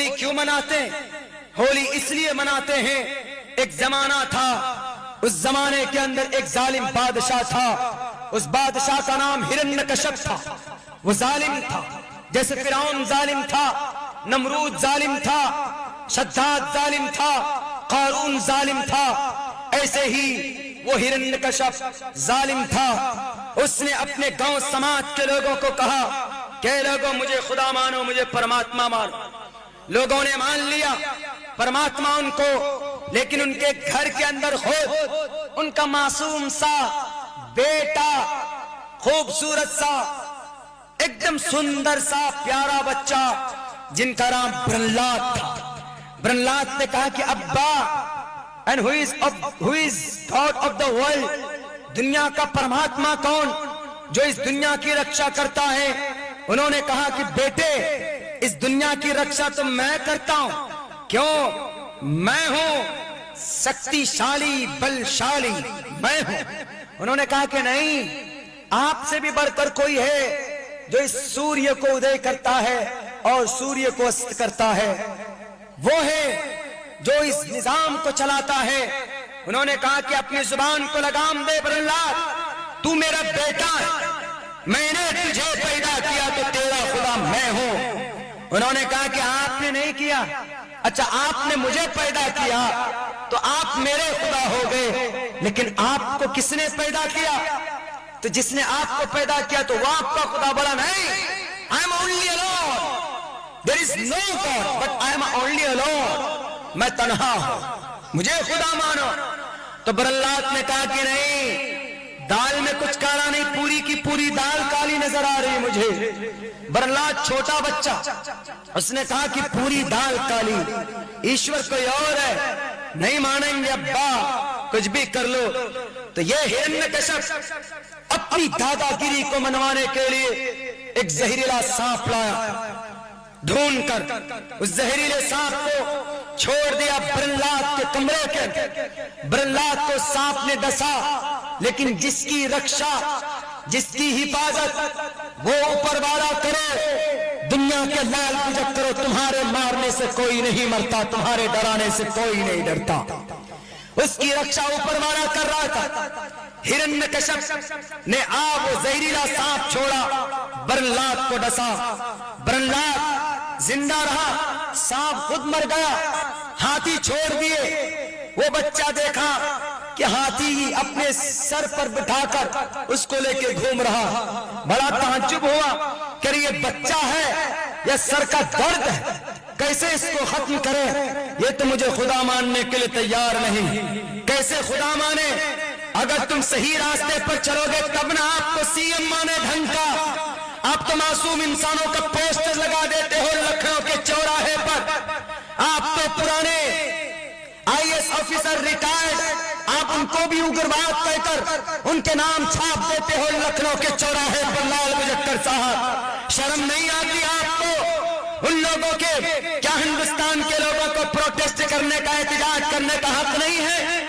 क्यों मनाते हैं? होली इसलिए मनाते हैं, एक जमाना था, उस जमाने के अंदर एक जालिम बादशाह था। उस बादशाह का नाम हिरण्यकश्यप था। वो जालिम था, जैसे फिरौन जालिम था, नमरूद जालिम था, शद्दाद जालिम था, कारून जालिम था, ऐसे ही वो हिरण्यकश्यप जालिम था। उसने अपने गांव समाज के लोगों को कहा कि लोगों मुझे खुदा मानो, मुझे परमात्मा मानो। लोगों ने मान लिया परमात्मा उनको, लेकिन उनके घर के अंदर खुद उनका मासूम सा बेटा, खूबसूरत सा, एकदम सुंदर सा प्यारा बच्चा, जिनका नाम प्रहलाद था। प्रहलाद ने कहा कि अब्बा, and who is God of the world, दुनिया का परमात्मा कौन, जो इस दुनिया की रक्षा करता है? उन्होंने कहा कि बेटे, इस दुनिया की रक्षा तो मैं करता हूं। क्यों? मैं हूं शक्तिशाली, बलशाली, मैं हूं। उन्होंने कहा कि नहीं, आपसे भी बढ़कर कोई है जो इस सूर्य को उदय करता है और सूर्य को अस्त करता है। वो है जो इस निजाम को चलाता है। उन्होंने कहा कि अपनी जुबान को लगाम दे प्रहलाद, तू मेरा बेटा है, मैंने तुझे पैदा किया तो तेरा खुदा मैं हूं। उन्होंने कहा कि आपने नहीं किया। अच्छा, आपने मुझे पैदा किया तो आप मेरे खुदा हो गए, लेकिन आपको किसने पैदा किया? तो जिसने आपको पैदा किया तो वो आपका खुदा बड़ा नहीं। I am only alone, there is no god but I am only alone, मैं तन्हा हूं, मुझे खुदा मानो। तो प्रहलाद ने कहा कि नहीं, दाल में कुछ काला नहीं, पूरी की पूरी दाल काली नजर आ रही है मुझे। प्रहलाद छोटा बच्चा, उसने कहा कि पूरी दाल काली, ईश्वर कोई और है, नहीं मानेंगे अब्बा, कुछ भी कर लो। तो ये हिरण्यकश्यप अपनी दादागिरी को मनवाने के लिए एक जहरीला सांप लाया, ढूंढ कर उस जहरीले सांप को छोड़ दिया प्रहलाद के कमरे के। प्रहलाद को सांप ने डसा, लेकिन जिसकी रक्षा, जिसकी हिफाजत वो ऊपर वाला करे। दुनिया के लाल पूजक करो, तुम्हारे मारने से कोई नहीं मरता, तुम्हारे डराने से कोई नहीं डरता। उसकी रक्षा ऊपर वाला कर रहा था। हिरण्यकश्यप ने वो जहरीला सांप छोड़ा, प्रहलाद को डसा। प्रहलाद जिंदा रहा, सांप खुद मर गया। हाथी छोड़ दिए, वो बच्चा देखा कि हाथी अपने सर पर बिठाकर उसको लेके घूम रहा। बड़ा ताज्जुब हुआ कि ये बच्चा है या सर का दर्द है, कैसे इसको खत्म करें? ये तो मुझे खुदा मानने के लिए तैयार नहीं। कैसे खुदा माने? अगर तुम सही रास्ते पर चलोगे तब ना आपको सीएम माने ढंग का। आप तो मासूम इंसानों का पोस्टर लगा देते हो लखनऊ के चौराहे पर। आप तो पुराने आईएएस ऑफिसर रिटायर्ड, आप उनको भी उग्रवाद कहकर उनके नाम छाप देते हो लखनऊ के चौराहे पर। लाल मुजफ्फर साहब, शर्म नहीं आती आपको? उन लोगों के, क्या हिंदुस्तान के लोगों को प्रोटेस्ट करने का, एहतजाज करने का हक नहीं है?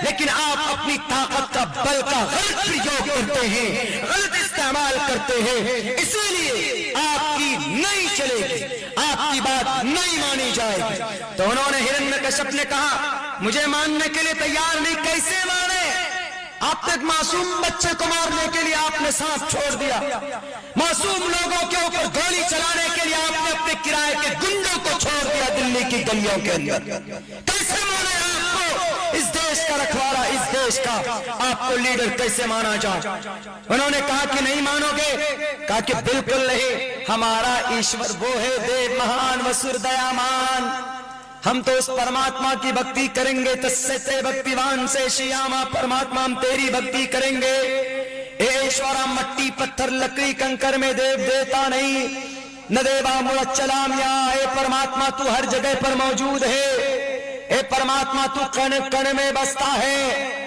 लेकिन आप अपनी ताकत का, बल का गलत प्रयोग करते हैं, गलत इस्तेमाल करते हैं। इसीलिए आपकी नहीं चलेगी, आपकी बात नहीं मानी जाएगी। तो उन्होंने, हिरण्यकश्यप ने कहा, मुझे मानने के लिए तैयार नहीं, कैसे माने? आप तक मासूम बच्चे को मारने के लिए आपने सांप छोड़ दिया। मासूम लोगों के ऊपर गोली चलाने के लिए आपने अपने किराए के गुंडों को छोड़ दिया दिल्ली की गलियों के अंदर। कैसे माने आपको इस देश का रखवाला, इस देश का आपको लीडर कैसे माना जाए? उन्होंने कहा कि नहीं मानोगे। कहा कि बिल्कुल नहीं, हमारा ईश्वर वो है देव महान वसुर दयामान, हम तो उस परमात्मा की भक्ति करेंगे। तस्से भक्तिवान से श्यामा, परमात्मा हम तेरी भक्ति करेंगे। ईश्वरा मट्टी पत्थर लकड़ी कंकर में देव देता नहीं, न देवा मुड़चलाम या। ए परमात्मा तू हर जगह पर मौजूद है, ए परमात्मा तू कण कण में बसता है।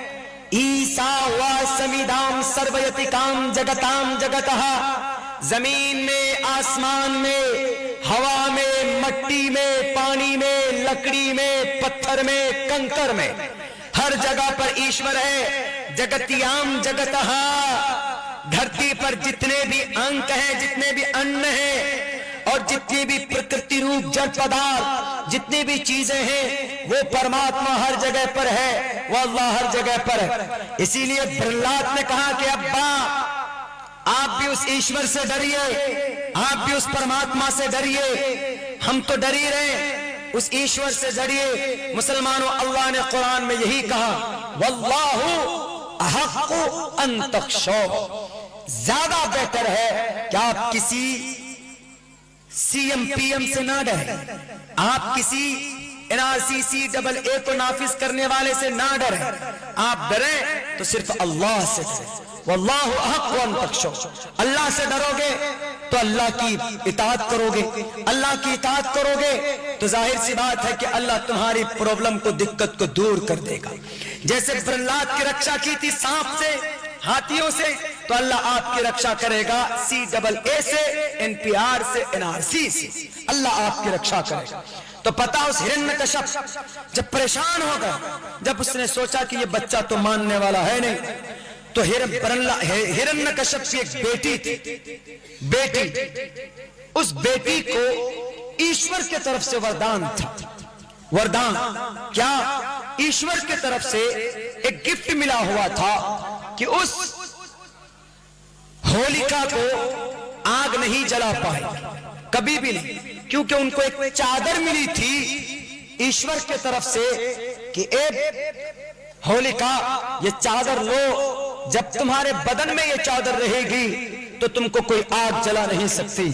ईसा वा समिधाम सर्वयतिकाम जगताम जगतः, जमीन में, आसमान में, हवा में, मट्टी में, पानी में, लकड़ी में, पत्थर में, कंकर में, हर जगह पर ईश्वर है। जगतियाम जगतः, धरती पर जितने भी अंक हैं, जितने भी अन्न हैं और जितनी भी प्रकृति रूप जड़ पदार्थ, जितनी भी चीजें हैं, वो परमात्मा हर जगह पर है, वो अल्लाह हर जगह पर है। इसीलिए प्रहलाद ने कहा कि अब्बा आप भी उस ईश्वर से डरिए, आप भी उस परमात्मा से डरिए, हम तो डर ही रहे, उस ईश्वर से डरिए। मुसलमानों, अल्लाह ने कुरान में यही कहा, वल्लाहु अहक्कु अन तख्शौ, ज्यादा बेहतर है कि आप किसी सीएम पीएम से ना डरे, आप किसी NRC AA को नाफिज करने वाले से ना डरे, आप डरे तो सिर्फ अल्लाह से डरे। वल्लाहु अहक्कु अन तख्शौ, अल्लाह से डरोगे तो अल्लाह की इताअत करोगे, अल्लाह की इताअत करोगे तो जाहिर सी बात है कि अल्लाह तुम्हारी प्रॉब्लम को, दिक्कत को दूर कर देगा। जैसे प्रहलाद की रक्षा की थी सांप से, हाथियों से, तो अल्लाह आपकी रक्षा करेगा CAA से, NPR से, NRC से, अल्लाह आपकी रक्षा करेगा। तो पता उस हिरण्यकश्यप जब परेशान हो गया, जब उसने सोचा कि ये बच्चा तो मानने वाला है नहीं, तो हिरण्यकश्यप की एक बेटी थी, बेटी, उस बेटी को ईश्वर की तरफ से वरदान था। वरदान क्या? ईश्वर की तरफ से एक गिफ्ट मिला हुआ था कि उस होलिका को आग नहीं जला पाए, कभी भी नहीं, क्योंकि उनको एक चादर मिली थी ईश्वर की तरफ से कि ए होलिका, ये चादर लो, जब तुम्हारे बदन में ये चादर रहेगी तो तुमको कोई आग जला नहीं सकती।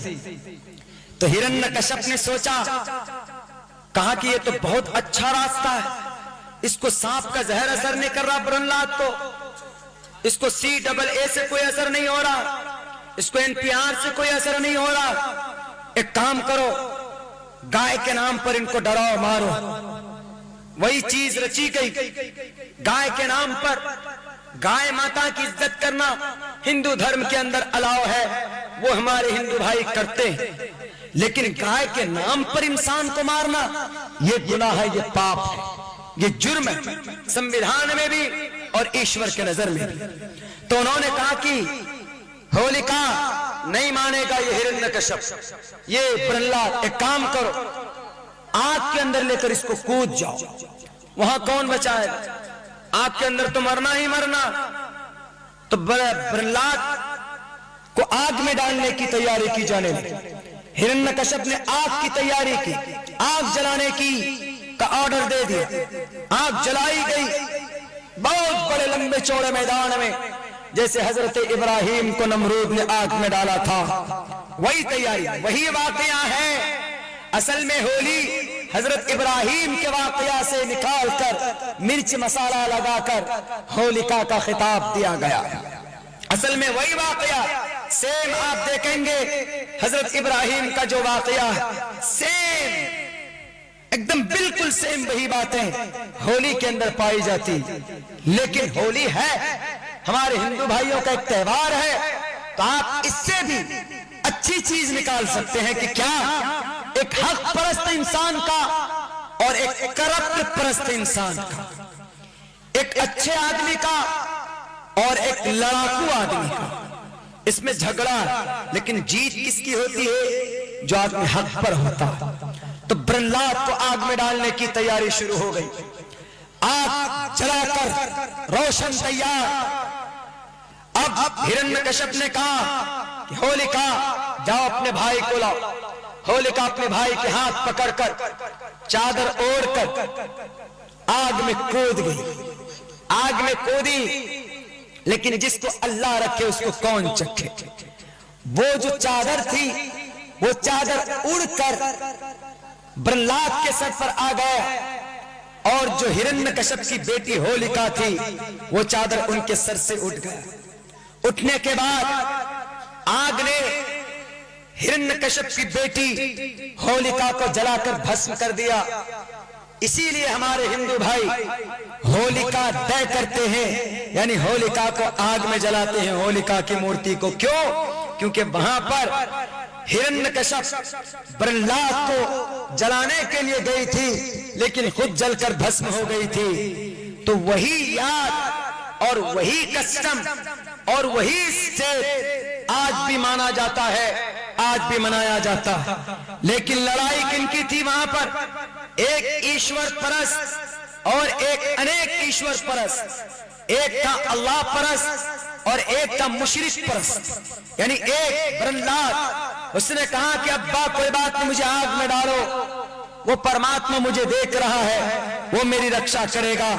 तो हिरण्यकश्यप ने सोचा, कहा कि ये तो बहुत अच्छा रास्ता है, इसको सांप का जहर असर नहीं कर रहा प्रहलाद को, इसको CAA से कोई असर नहीं हो रहा, इसको NPR से कोई असर नहीं हो रहा। एक काम करो, गाय के नाम पर इनको डराओ, मारो। वही चीज रची गई, गाय के नाम पर। गाय माता की इज्जत करना हिंदू धर्म के अंदर अलाउ है, वो हमारे हिंदू भाई करते हैं, लेकिन गाय के नाम पर इंसान को मारना ये गुनाह है, ये पाप है, ये जुर्म है, संविधान में भी और ईश्वर के नजर में भी। तो उन्होंने कहा कि होलिका नहीं मानेगा ये हिरण्यकश्यप, ये प्रहलाद, एक काम करो, आग के अंदर लेकर इसको कूद जाओ, वहां कौन बचाएगा, आग के अंदर तो मरना ही मरना। तो प्रहलाद को आग में डालने की तैयारी की जाने लगी। हिरण्यकश्यप ने आग की तैयारी की, आग जलाने की का ऑर्डर दे दिया, आग जलाई गई बहुत बड़े लंबे चौड़े मैदान में, जैसे हजरत इब्राहिम को नमरूद ने आग में डाला था, वही तैयारी, वही वाकया है। असल में होली हजरत इब्राहिम के वाकया से निकालकर मिर्च मसाला लगाकर होलिका का खिताब दिया गया। असल में वही वाकया सेम आप देखेंगे, हजरत इब्राहिम का जो वाकया है सेम, एकदम बिल्कुल सेम वही बातें होली के अंदर पाई जाती। लेकिन होली है हमारे हिंदू भाइयों का एक त्योहार है, तो आप इससे भी अच्छी चीज निकाल सकते हैं कि क्या एक हक परस्त इंसान का और एक करप्ट परस्त इंसान का, एक अच्छे आदमी का और एक लड़ाकू आदमी का, इसमें झगड़ा, लेकिन जीत किसकी होती है? जो आदमी हक पर होता है। तो प्रहलाद को आग में डालने की तैयारी शुरू हो गई, आग जलाकर रोशन तैयार। अब हिरण्यकश्यप ने कहा कि होलिका जाओ अपने भाई को लाओ। होलिका अपने भाई के हाथ पकड़कर चादर ओढ़कर आग में कूद गई, आग में कूदी। लेकिन जिसको अल्लाह रखे उसको कौन चखे। वो जो चादर थी वो चादर उड़कर प्रहलाद के सर पर आ गया, और जो हिरण्यकश्यप की बेटी होलिका थी वो चादर उनके सर से उठ गया। उठने के बाद आग ने हिरण्यकश्यप की बेटी होलिका को जलाकर भस्म कर दिया। इसीलिए हमारे हिंदू भाई होलिका दहन करते हैं, यानी होलिका को आग में जलाते हैं, होलिका की मूर्ति को। क्यों? क्योंकि वहां पर हिरण्यकश्यप प्रहलाद को जलाने के लिए गई थी, लेकिन खुद जलकर भस्म हो गई थी। तो वही याद और वही कस्टम और वही स्टेप आज भी माना जाता है। आज भी मनाया जाता है। लेकिन लड़ाई किनकी थी वहां पर? एक ईश्वर परस्त और एक अनेक ईश्वर परस्त। एक था अल्लाह परस्त और एक था मुशरिक परस्त। यानी एक प्रहलाद, उसने कहा कि अब्बा कोई बात नहीं, मुझे आग में डालो, वो परमात्मा मुझे देख रहा है, वो मेरी रक्षा करेगा।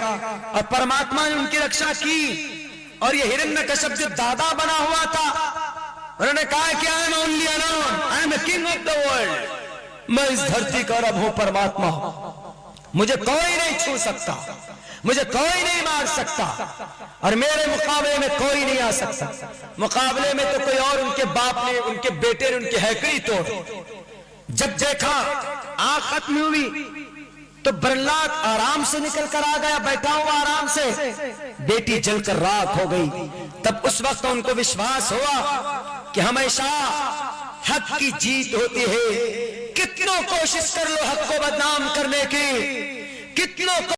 और परमात्मा ने उनकी रक्षा की। और ये हिरण्यकश्यप जो दादा बना हुआ था, उन्होंने कहा कि आई am only alone, I am the king of the world, मैं इस धरती का रब हूं, परमात्मा हूं, मुझे कोई नहीं छू सकता, मुझे कोई नहीं मार सकता और मेरे मुकाबले में कोई नहीं आ सकता। मुकाबले में तो कोई और उनके बाप ने, उनके बेटे ने उनकी हैकड़ी तोड़। जब देखा आग खत्म हुई तो प्रहलाद आराम से निकल कर आ गया, बैठा हुआ आराम से, बेटी जलकर राख हो गई। तब उस वक्त उनको विश्वास हुआ कि हमेशा हक की जीत होती है। कितनों कोशिश कर लो हक को बदनाम करने की, कितनों